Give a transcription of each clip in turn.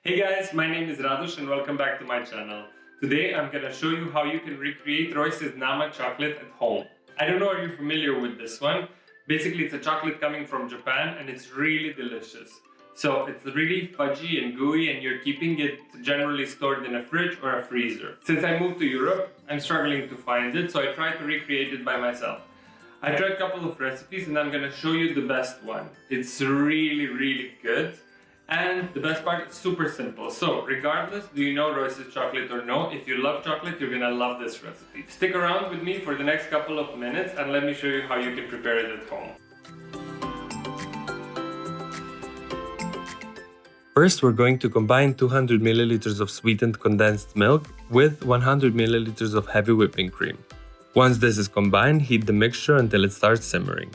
Hey guys, my name is Rados and welcome back to my channel. Today I'm gonna show you how you can recreate Royce's Nama chocolate at home. I don't know if you're familiar with this one. Basically it's a chocolate coming from Japan and it's really delicious. So it's really fudgy and gooey and you're keeping it generally stored in a fridge or a freezer. Since I moved to Europe, I'm struggling to find it, so I tried to recreate it by myself. I tried a couple of recipes and I'm gonna show you the best one. It's really good. And the best part, it's super simple. So regardless, do you know Royce's chocolate or no, if you love chocolate, you're gonna love this recipe. Stick around with me for the next couple of minutes and let me show you how you can prepare it at home. First, we're going to combine 200 milliliters of sweetened condensed milk with 100 milliliters of heavy whipping cream. Once this is combined, heat the mixture until it starts simmering.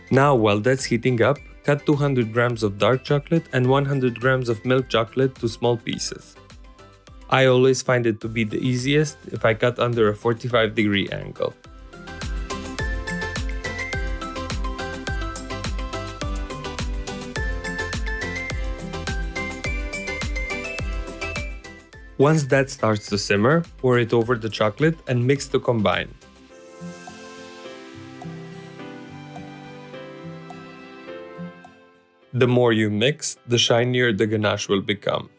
Now, while that's heating up, cut 200 grams of dark chocolate and 100 grams of milk chocolate to small pieces. I always find it to be the easiest if I cut under a 45-degree angle. Once that starts to simmer, pour it over the chocolate and mix to combine. The more you mix, the shinier the ganache will become.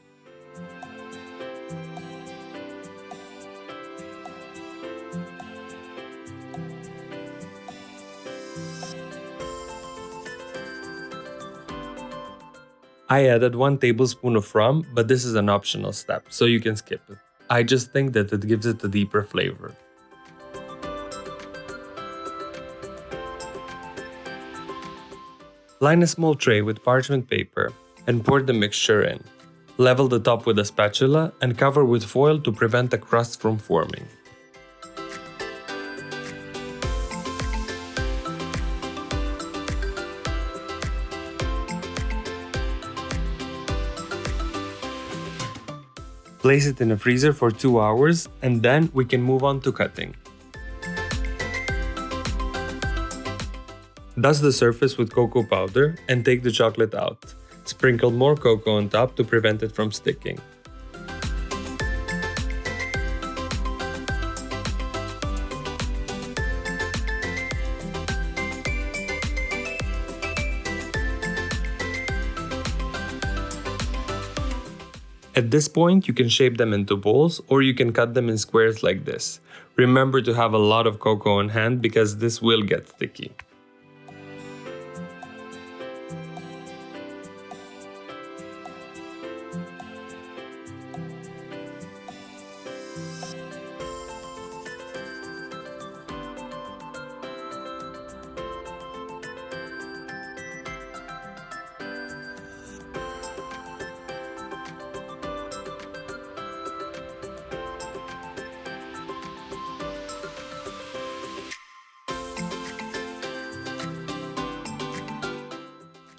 I added 1 tablespoon of rum, but this is an optional step, so you can skip it. I just think that it gives it a deeper flavor. Line a small tray with parchment paper and pour the mixture in. Level the top with a spatula and cover with foil to prevent a crust from forming. Place it in a freezer for 2 hours and then we can move on to cutting. Dust the surface with cocoa powder and take the chocolate out. Sprinkle more cocoa on top to prevent it from sticking. At this point, you can shape them into balls or you can cut them in squares like this. Remember to have a lot of cocoa on hand because this will get sticky.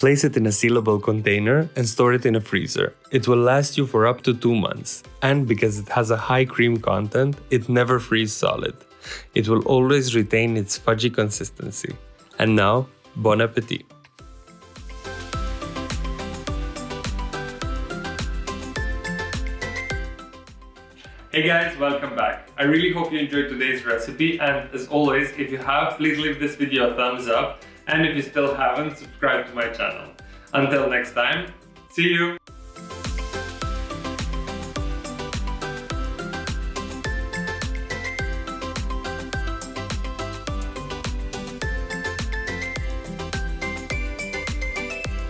Place it in a sealable container and store it in a freezer. It will last you for up to 2 months. And because it has a high cream content, it never freezes solid. It will always retain its fudgy consistency. And now, bon appetit! Hey guys, welcome back. I really hope you enjoyed today's recipe and as always, if you have, please leave this video a thumbs up. And if you still haven't, subscribe to my channel. Until next time, see you!